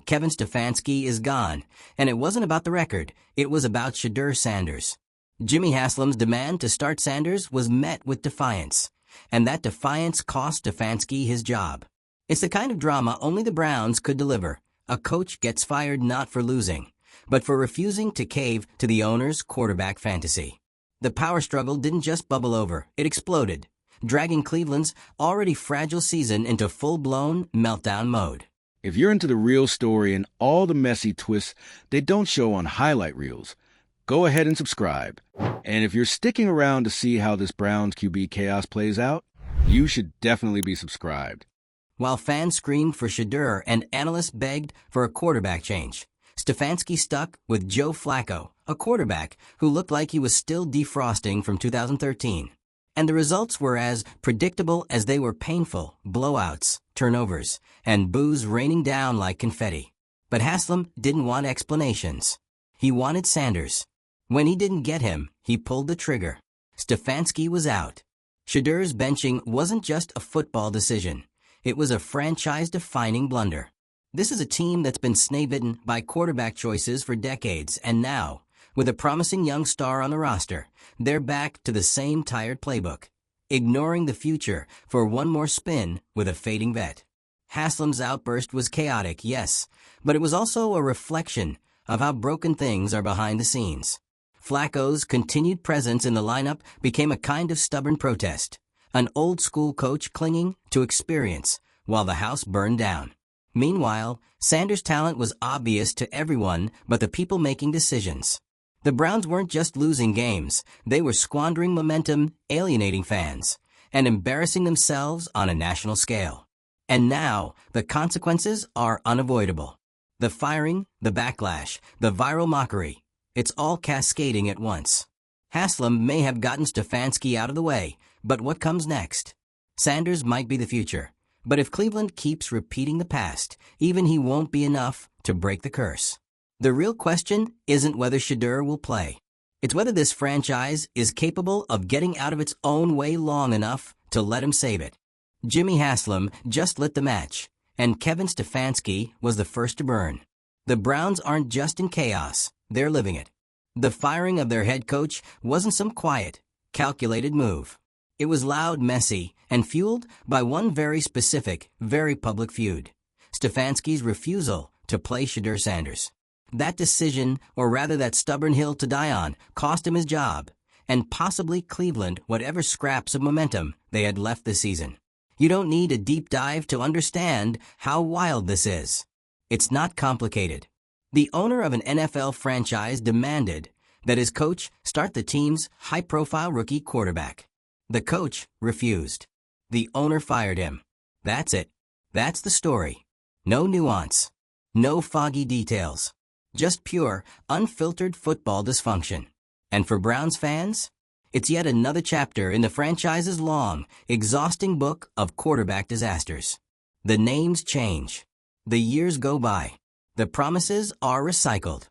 Kevin Stefanski is gone, and it wasn't about the record, it was about Shedeur Sanders. Jimmy Haslam's demand to start Sanders was met with defiance, and that defiance cost Stefanski his job. It's the kind of drama only the Browns could deliver. A coach gets fired not for losing, but for refusing to cave to the owner's quarterback fantasy. The power struggle didn't just bubble over, it exploded, dragging Cleveland's already fragile season into full-blown meltdown mode. If you're into the real story and all the messy twists they don't show on highlight reels, go ahead and subscribe. And if you're sticking around to see how this Browns QB chaos plays out, you should definitely be subscribed. While fans screamed for Shedeur and analysts begged for a quarterback change, Stefanski stuck with Joe Flacco, a quarterback who looked like he was still defrosting from 2013. And the results were as predictable as they were painful: blowouts, turnovers, and boos raining down like confetti. But Haslam didn't want explanations. He wanted Sanders. When he didn't get him, he pulled the trigger. Stefanski was out. Shedeur's benching wasn't just a football decision. It was a franchise-defining blunder. This is a team that's been snake-bitten by quarterback choices for decades, and now, with a promising young star on the roster, they're back to the same tired playbook, ignoring the future for one more spin with a fading vet. Haslam's outburst was chaotic, yes, but it was also a reflection of how broken things are behind the scenes. Flacco's continued presence in the lineup became a kind of stubborn protest, an old-school coach clinging to experience while the house burned down. Meanwhile, Sanders' talent was obvious to everyone but the people making decisions. The Browns weren't just losing games, they were squandering momentum, alienating fans, and embarrassing themselves on a national scale. And now, the consequences are unavoidable. The firing, the backlash, the viral mockery, it's all cascading at once. Haslam may have gotten Stefanski out of the way, but what comes next? Sanders might be the future, but if Cleveland keeps repeating the past, even he won't be enough to break the curse. The real question isn't whether Shedeur will play. It's whether this franchise is capable of getting out of its own way long enough to let him save it. Jimmy Haslam just lit the match, and Kevin Stefanski was the first to burn. The Browns aren't just in chaos, they're living it. The firing of their head coach wasn't some quiet, calculated move. It was loud, messy, and fueled by one very specific, very public feud: Stefanski's refusal to play Shedeur Sanders. That decision, or rather that stubborn hill to die on, cost him his job, and possibly Cleveland whatever scraps of momentum they had left this season. You don't need a deep dive to understand how wild this is. It's not complicated. The owner of an NFL franchise demanded that his coach start the team's high-profile rookie quarterback. The coach refused. The owner fired him. That's it. That's the story. No nuance. No foggy details. Just pure, unfiltered football dysfunction. And for Browns fans, it's yet another chapter in the franchise's long, exhausting book of quarterback disasters. The names change. The years go by. The promises are recycled.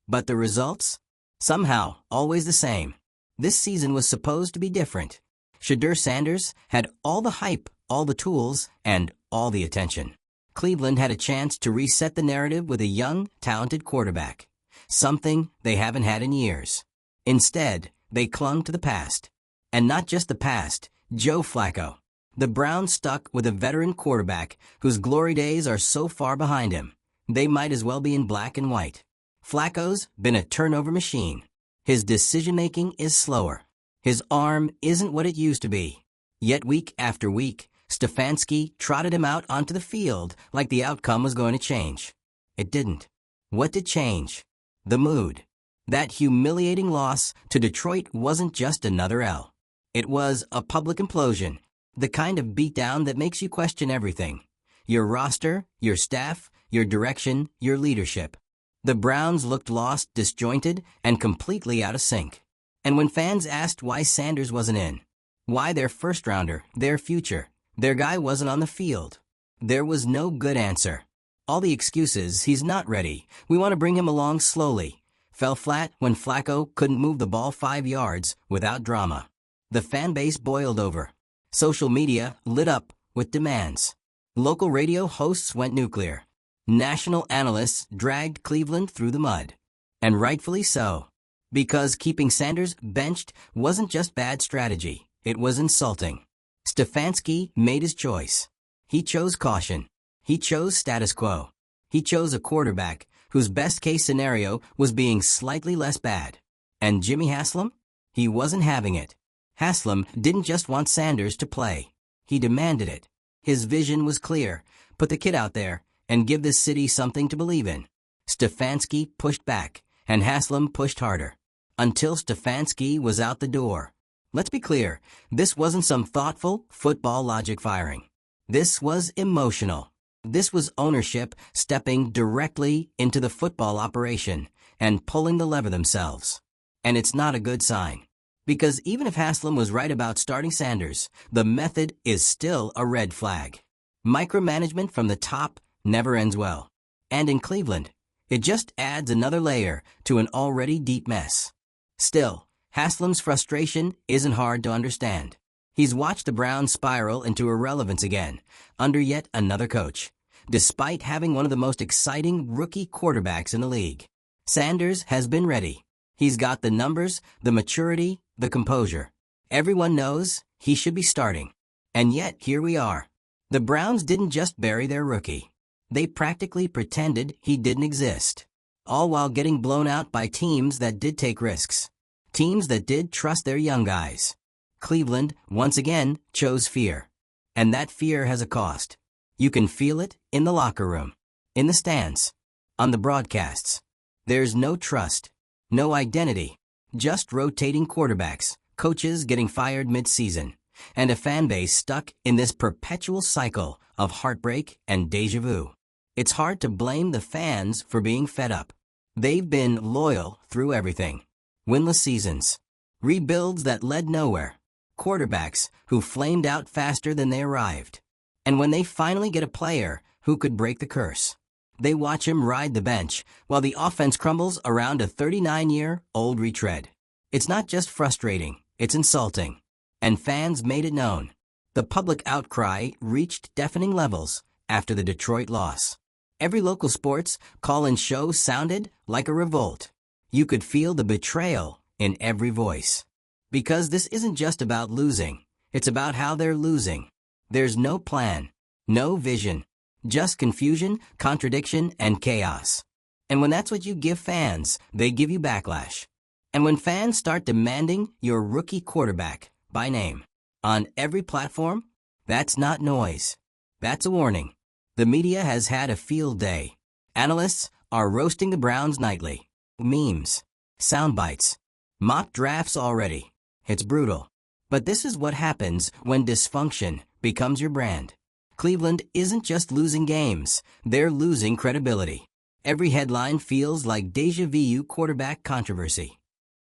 But the results? Somehow, always the same. This season was supposed to be different. Shedeur Sanders had all the hype, all the tools, and all the attention. Cleveland had a chance to reset the narrative with a young, talented quarterback, something they haven't had in years. Instead, they clung to the past. And not just the past, Joe Flacco. The Browns stuck with a veteran quarterback whose glory days are so far behind him, they might as well be in black and white. Flacco's been a turnover machine. His decision-making is slower. His arm isn't what it used to be. Yet week after week, Stefanski trotted him out onto the field like the outcome was going to change. It didn't. What did change? The mood. That humiliating loss to Detroit wasn't just another L. It was a public implosion, the kind of beatdown that makes you question everything. Your roster, your staff, your direction, your leadership. The Browns looked lost, disjointed, and completely out of sync. And when fans asked why Sanders wasn't in, why their first-rounder, their future, their guy wasn't on the field, there was no good answer. All the excuses, he's not ready, we want to bring him along slowly, fell flat when Flacco couldn't move the ball 5 yards without drama. The fan base boiled over. Social media lit up with demands. Local radio hosts went nuclear. National analysts dragged Cleveland through the mud. And rightfully so. Because keeping Sanders benched wasn't just bad strategy, it was insulting. Stefanski made his choice. He chose caution. He chose status quo. He chose a quarterback whose best-case scenario was being slightly less bad. And Jimmy Haslam? He wasn't having it. Haslam didn't just want Sanders to play. He demanded it. His vision was clear. Put the kid out there and give this city something to believe in. Stefanski pushed back, and Haslam pushed harder. Until Stefanski was out the door. Let's be clear, this wasn't some thoughtful football logic firing. This was emotional. This was ownership stepping directly into the football operation and pulling the lever themselves. And it's not a good sign. Because even if Haslam was right about starting Sanders, the method is still a red flag. Micromanagement from the top never ends well. And in Cleveland, it just adds another layer to an already deep mess. Still, Haslam's frustration isn't hard to understand. He's watched the Browns spiral into irrelevance again, under yet another coach, despite having one of the most exciting rookie quarterbacks in the league. Sanders has been ready. He's got the numbers, the maturity, the composure. Everyone knows he should be starting. And yet, here we are. The Browns didn't just bury their rookie. They practically pretended he didn't exist. All while getting blown out by teams that did take risks. Teams that did trust their young guys. Cleveland, once again, chose fear. And that fear has a cost. You can feel it in the locker room, in the stands, on the broadcasts. There's no trust, no identity, just rotating quarterbacks, coaches getting fired mid-season, and a fan base stuck in this perpetual cycle of heartbreak and déjà vu. It's hard to blame the fans for being fed up. They've been loyal through everything. Winless seasons, rebuilds that led nowhere, quarterbacks who flamed out faster than they arrived. And when they finally get a player who could break the curse, they watch him ride the bench while the offense crumbles around a 39-year-old retread. It's not just frustrating, it's insulting. And fans made it known. The public outcry reached deafening levels after the Detroit loss. Every local sports call-in show sounded like a revolt. You could feel the betrayal in every voice. Because this isn't just about losing, it's about how they're losing. There's no plan, no vision, just confusion, contradiction, and chaos. And when that's what you give fans, they give you backlash. And when fans start demanding your rookie quarterback by name on every platform, that's not noise. That's a warning. The media has had a field day. Analysts are roasting the Browns nightly. Memes, sound bites, mock drafts already. It's brutal. But this is what happens when dysfunction becomes your brand. Cleveland isn't just losing games, they're losing credibility. Every headline feels like déjà vu quarterback controversy.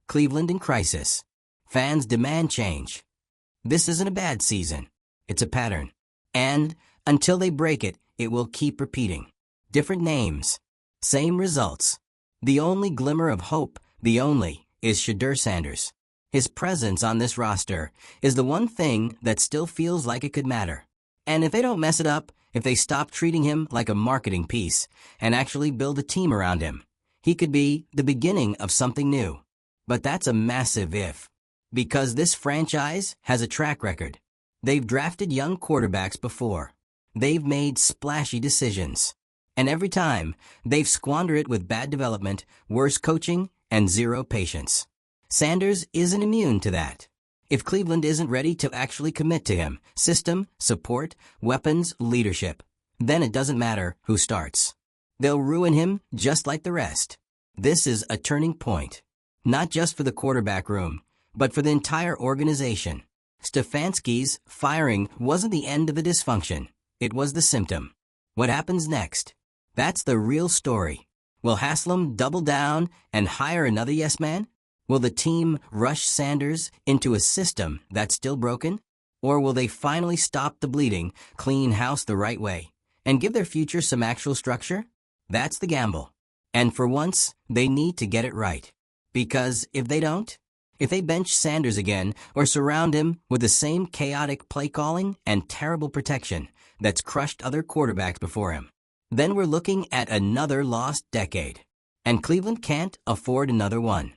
Cleveland in crisis. Fans demand change. This isn't a bad season. It's a pattern. And until they break it, it will keep repeating. Different names. Same results. The only glimmer of hope, is Shedeur Sanders. His presence on this roster is the one thing that still feels like it could matter. And if they don't mess it up, if they stop treating him like a marketing piece and actually build a team around him, he could be the beginning of something new. But that's a massive if. Because this franchise has a track record. They've drafted young quarterbacks before. They've made splashy decisions. And every time, they've squandered it with bad development, worse coaching, and zero patience. Sanders isn't immune to that. If Cleveland isn't ready to actually commit to him, system, support, weapons, leadership, then it doesn't matter who starts. They'll ruin him just like the rest. This is a turning point. Not just for the quarterback room, but for the entire organization. Stefanski's firing wasn't the end of the dysfunction. It was the symptom. What happens next? That's the real story. Will Haslam double down and hire another yes man? Will the team rush Sanders into a system that's still broken? Or will they finally stop the bleeding, clean house the right way, and give their future some actual structure? That's the gamble. And for once, they need to get it right. Because if they don't, if they bench Sanders again or surround him with the same chaotic play calling and terrible protection that's crushed other quarterbacks before him, then we're looking at another lost decade. And Cleveland can't afford another one.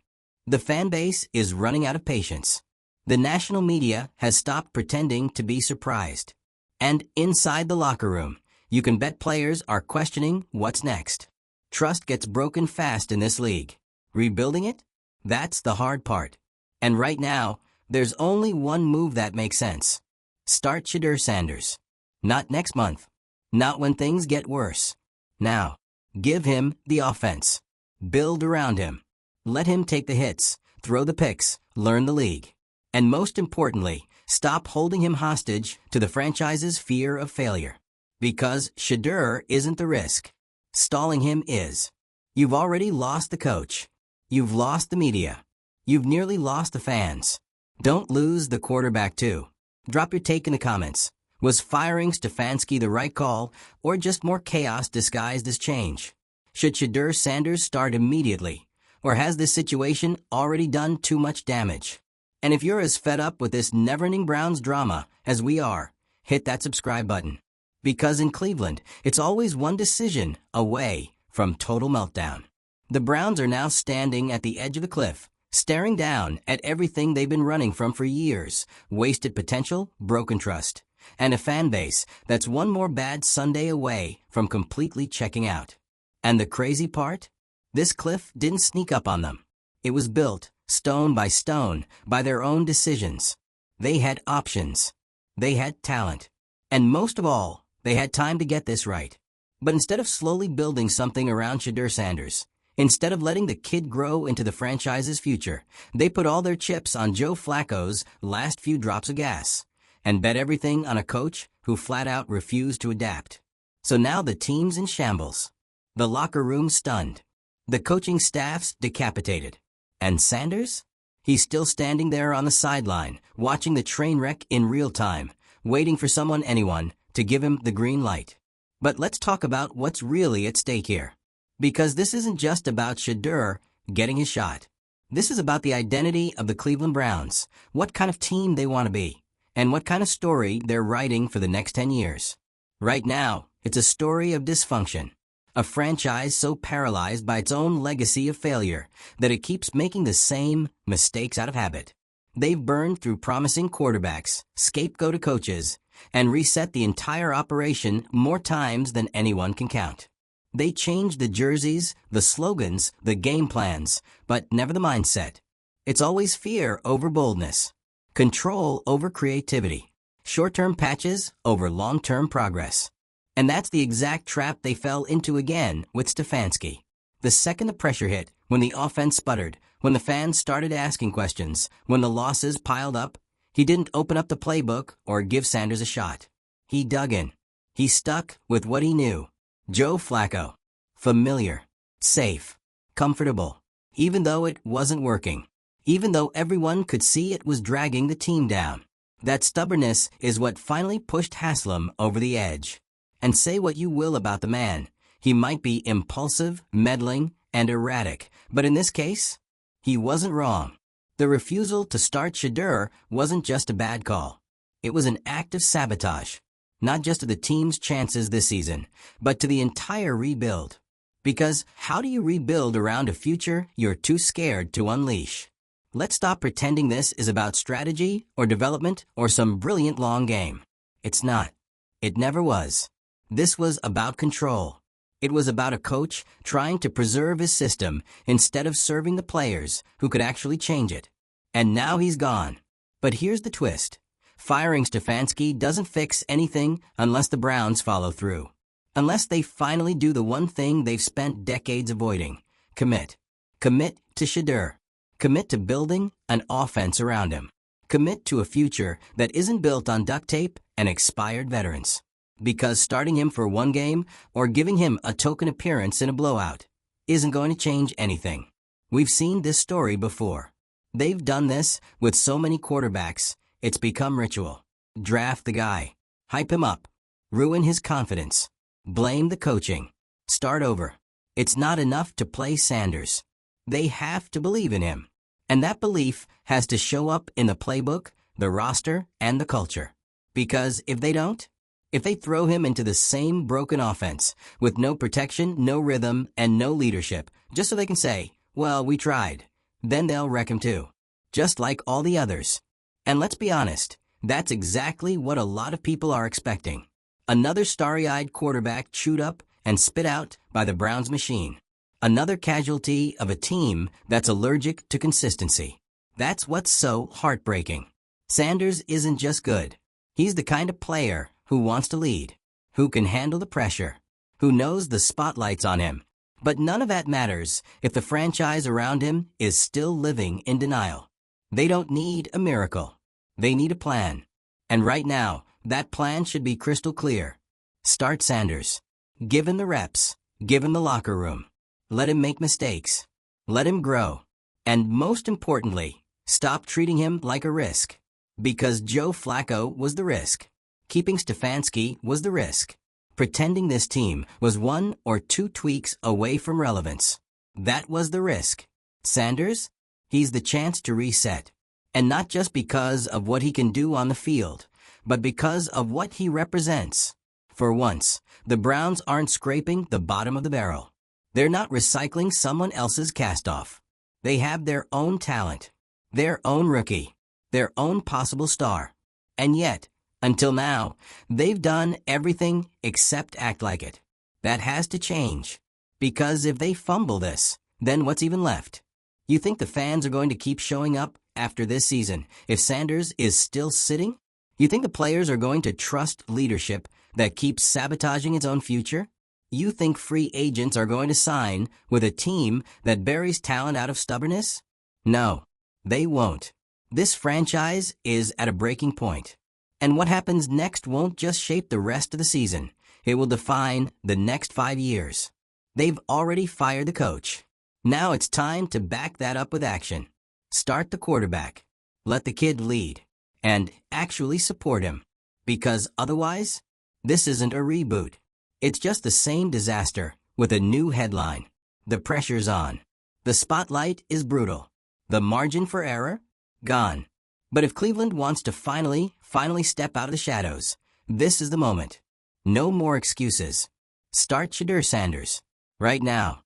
The fan base is running out of patience. The national media has stopped pretending to be surprised. And inside the locker room, you can bet players are questioning what's next. Trust gets broken fast in this league. Rebuilding it? That's the hard part. And right now, there's only one move that makes sense. Start Shedeur Sanders. Not next month. Not when things get worse. Now. Give him the offense. Build around him. Let him take the hits, throw the picks, learn the league. And most importantly, stop holding him hostage to the franchise's fear of failure. Because Shedeur isn't the risk. Stalling him is. You've already lost the coach. You've lost the media. You've nearly lost the fans. Don't lose the quarterback too. Drop your take in the comments. Was firing Stefanski the right call, or just more chaos disguised as change? Should Shedeur Sanders start immediately, or has this situation already done too much damage? And if you're as fed up with this never-ending Browns drama as we are, hit that subscribe button. Because in Cleveland, it's always one decision away from total meltdown. The Browns are now standing at the edge of the cliff, staring down at everything they've been running from for years: wasted potential, broken trust, and a fan base that's one more bad Sunday away from completely checking out. And the crazy part? This cliff didn't sneak up on them. It was built, stone by stone, by their own decisions. They had options. They had talent. And most of all, they had time to get this right. But instead of slowly building something around Shedeur Sanders, instead of letting the kid grow into the franchise's future, they put all their chips on Joe Flacco's last few drops of gas and bet everything on a coach who flat out refused to adapt. So now the team's in shambles. The locker room's stunned. The coaching staff's decapitated. And Sanders? He's still standing there on the sideline, watching the train wreck in real time, waiting for anyone, to give him the green light. But let's talk about what's really at stake here. Because this isn't just about Shedeur getting his shot. This is about the identity of the Cleveland Browns, what kind of team they want to be, and what kind of story they're writing for the next 10 years. Right now, it's a story of dysfunction. A franchise so paralyzed by its own legacy of failure that it keeps making the same mistakes out of habit. They've burned through promising quarterbacks, scapegoated coaches, and reset the entire operation more times than anyone can count. They changed the jerseys, the slogans, the game plans, but never the mindset. It's always fear over boldness, control over creativity, short-term patches over long-term progress. And that's the exact trap they fell into again with Stefanski. The second the pressure hit, when the offense sputtered, when the fans started asking questions, when the losses piled up, he didn't open up the playbook or give Sanders a shot. He dug in. He stuck with what he knew. Joe Flacco. Familiar. Safe. Comfortable. Even though it wasn't working. Even though everyone could see it was dragging the team down. That stubbornness is what finally pushed Haslam over the edge. And say what you will about the man, he might be impulsive, meddling, and erratic, but in this case, he wasn't wrong. The refusal to start Shedeur wasn't just a bad call. It was an act of sabotage, not just to the team's chances this season, but to the entire rebuild. Because how do you rebuild around a future you're too scared to unleash? Let's stop pretending this is about strategy or development or some brilliant long game. It's not. It never was. This was about control. It was about a coach trying to preserve his system instead of serving the players who could actually change it. And now he's gone. But here's the twist. Firing Stefanski doesn't fix anything unless the Browns follow through. Unless they finally do the one thing they've spent decades avoiding. Commit. Commit to Shedeur. Commit to building an offense around him. Commit to a future that isn't built on duct tape and expired veterans. Because starting him for one game or giving him a token appearance in a blowout isn't going to change anything. We've seen this story before. They've done this with so many quarterbacks, it's become ritual. Draft the guy. Hype him up. Ruin his confidence. Blame the coaching. Start over. It's not enough to play Sanders. They have to believe in him. And that belief has to show up in the playbook, the roster, and the culture. Because if they don't, If they throw him into the same broken offense, with no protection, no rhythm, and no leadership, just so they can say, well, we tried, then they'll wreck him too. Just like all the others. And let's be honest, that's exactly what a lot of people are expecting. Another starry-eyed quarterback chewed up and spit out by the Browns machine. Another casualty of a team that's allergic to consistency. That's what's so heartbreaking. Sanders isn't just good. He's the kind of player who wants to lead, who can handle the pressure, who knows the spotlight's on him. But none of that matters if the franchise around him is still living in denial. They don't need a miracle. They need a plan. And right now, that plan should be crystal clear. Start Sanders. Give him the reps. Give him the locker room. Let him make mistakes. Let him grow. And most importantly, stop treating him like a risk. Because Joe Flacco was the risk. Keeping Stefanski was the risk. Pretending this team was 1 or 2 tweaks away from relevance. That was the risk. Sanders? He's the chance to reset. And not just because of what he can do on the field, but because of what he represents. For once, the Browns aren't scraping the bottom of the barrel. They're not recycling someone else's cast-off. They have their own talent, their own rookie, their own possible star. And yet, until now, they've done everything except act like it. That has to change. Because if they fumble this, then what's even left? You think the fans are going to keep showing up after this season if Sanders is still sitting? You think the players are going to trust leadership that keeps sabotaging its own future? You think free agents are going to sign with a team that buries talent out of stubbornness? No, they won't. This franchise is at a breaking point. And what happens next won't just shape the rest of the season. It will define the next 5 years. They've already fired the coach. Now it's time to back that up with action. Start the quarterback. Let the kid lead. And actually support him. Because otherwise, this isn't a reboot. It's just the same disaster with a new headline. The pressure's on. The spotlight is brutal. The margin for error? Gone. But if Cleveland wants to finally step out of the shadows, this is the moment. No more excuses. Start Shedeur Sanders. Right now.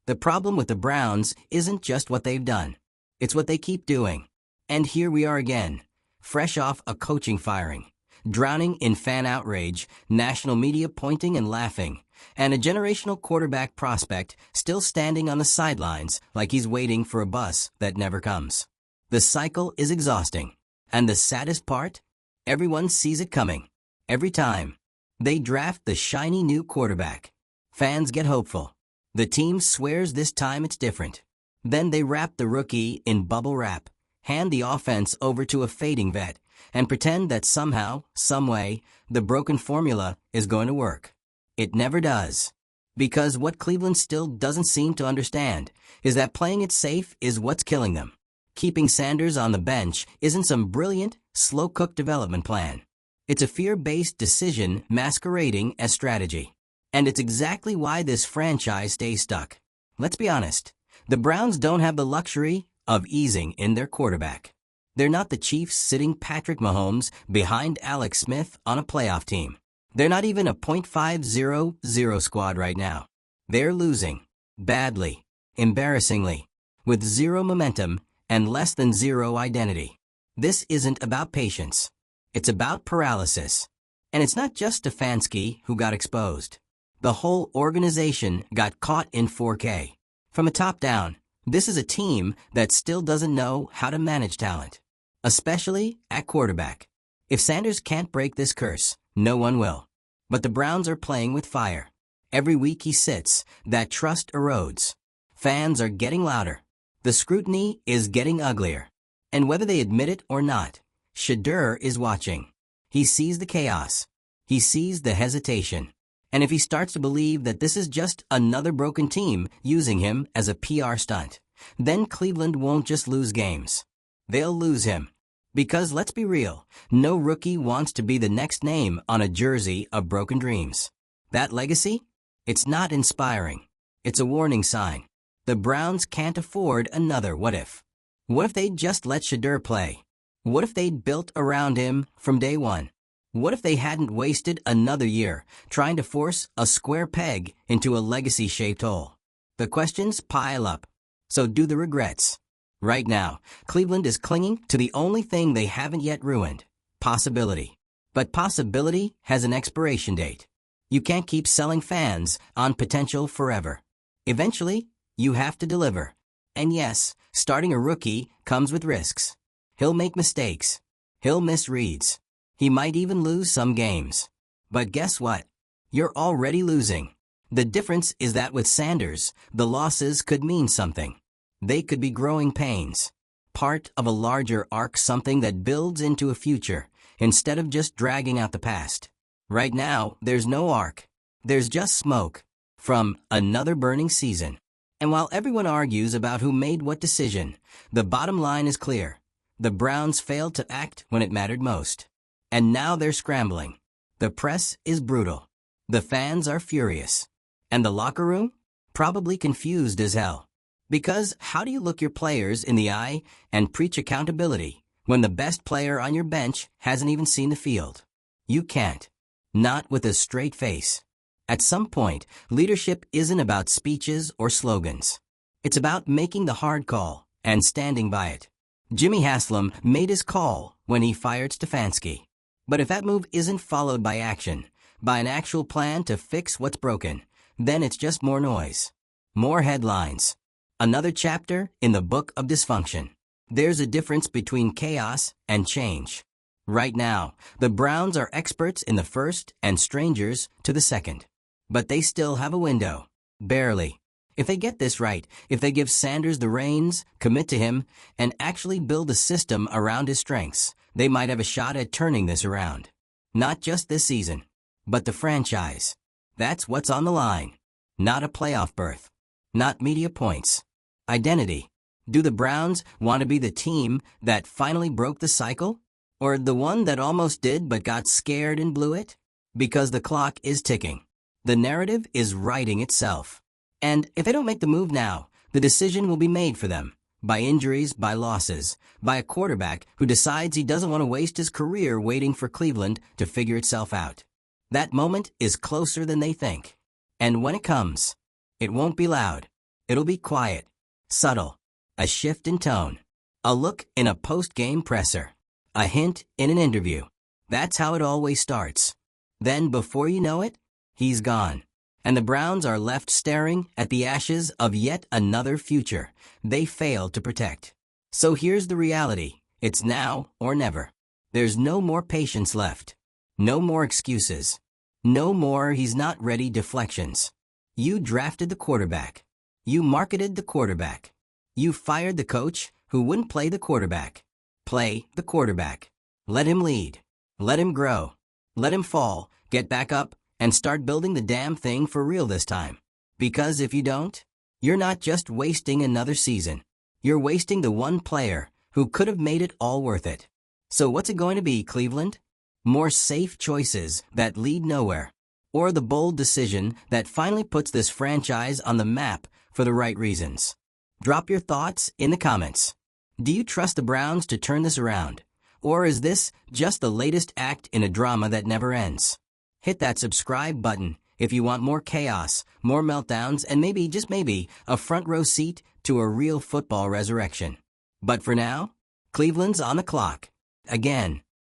The problem with the Browns isn't just what they've done. It's what they keep doing. And here we are again, fresh off a coaching firing, drowning in fan outrage, national media pointing and laughing, and a generational quarterback prospect still standing on the sidelines like he's waiting for a bus that never comes. The cycle is exhausting. And the saddest part? Everyone sees it coming. Every time. They draft the shiny new quarterback. Fans get hopeful. The team swears this time it's different. Then they wrap the rookie in bubble wrap, hand the offense over to a fading vet, and pretend that somehow, someway, the broken formula is going to work. It never does. Because what Cleveland still doesn't seem to understand is that playing it safe is what's killing them. Keeping Sanders on the bench isn't some brilliant, slow-cooked development plan. It's a fear-based decision masquerading as strategy. And it's exactly why this franchise stays stuck. Let's be honest. The Browns don't have the luxury of easing in their quarterback. They're not the Chiefs sitting Patrick Mahomes behind Alex Smith on a playoff team. They're not even a .500 squad right now. They're losing. Badly. Embarrassingly. With zero momentum and less than zero identity. This isn't about patience. It's about paralysis. And it's not just Stefanski who got exposed. The whole organization got caught in 4K. From the top down, this is a team that still doesn't know how to manage talent. Especially at quarterback. If Sanders can't break this curse, no one will. But the Browns are playing with fire. Every week he sits, that trust erodes. Fans are getting louder. The scrutiny is getting uglier. And whether they admit it or not, Shedeur is watching. He sees the chaos. He sees the hesitation. And if he starts to believe that this is just another broken team using him as a PR stunt, then Cleveland won't just lose games. They'll lose him. Because let's be real, no rookie wants to be the next name on a jersey of broken dreams. That legacy? It's not inspiring. It's a warning sign. The Browns can't afford another what if. What if they'd just let Shedeur play? What if they'd built around him from day one? What if they hadn't wasted another year trying to force a square peg into a legacy-shaped hole? The questions pile up. So do the regrets. Right now, Cleveland is clinging to the only thing they haven't yet ruined: possibility. But possibility has an expiration date. You can't keep selling fans on potential forever. Eventually, you have to deliver. And yes, starting a rookie comes with risks. He'll make mistakes. He'll miss reads. He might even lose some games. But guess what? You're already losing. The difference is that with Sanders, the losses could mean something. They could be growing pains. Part of a larger arc, something that builds into a future, instead of just dragging out the past. Right now, there's no arc. There's just smoke from another burning season. And while everyone argues about who made what decision, the bottom line is clear. The Browns failed to act when it mattered most. And now they're scrambling. The press is brutal. The fans are furious. And the locker room? Probably confused as hell. Because how do you look your players in the eye and preach accountability when the best player on your bench hasn't even seen the field? You can't. Not with a straight face. At some point, leadership isn't about speeches or slogans. It's about making the hard call and standing by it. Jimmy Haslam made his call when he fired Stefanski. But if that move isn't followed by action, by an actual plan to fix what's broken, then it's just more noise. More headlines. Another chapter in the book of dysfunction. There's a difference between chaos and change. Right now, the Browns are experts in the first and strangers to the second. But they still have a window. Barely. If they get this right, if they give Sanders the reins, commit to him, and actually build a system around his strengths, they might have a shot at turning this around. Not just this season, but the franchise. That's what's on the line. Not a playoff berth. Not media points. Identity. Do the Browns want to be the team that finally broke the cycle? Or the one that almost did but got scared and blew it? Because the clock is ticking. The narrative is writing itself. And if they don't make the move now, the decision will be made for them. By injuries, by losses, by a quarterback who decides he doesn't want to waste his career waiting for Cleveland to figure itself out. That moment is closer than they think. And when it comes, it won't be loud. It'll be quiet, subtle, a shift in tone, a look in a post-game presser, a hint in an interview. That's how it always starts. Then before you know it, he's gone. And the Browns are left staring at the ashes of yet another future they failed to protect. So here's the reality. It's now or never. There's no more patience left. No more excuses. No more he's not ready deflections. You drafted the quarterback. You marketed the quarterback. You fired the coach who wouldn't play the quarterback. Play the quarterback. Let him lead. Let him grow. Let him fall, get back up, and start building the damn thing for real this time. Because if you don't, you're not just wasting another season. You're wasting the one player who could have made it all worth it. So what's it going to be, Cleveland? More safe choices that lead nowhere? Or the bold decision that finally puts this franchise on the map for the right reasons? Drop your thoughts in the comments. Do you trust the Browns to turn this around? Or is this just the latest act in a drama that never ends? Hit that subscribe button if you want more chaos, more meltdowns, and maybe, just maybe, a front row seat to a real football resurrection. But for now, Cleveland's on the clock. Again.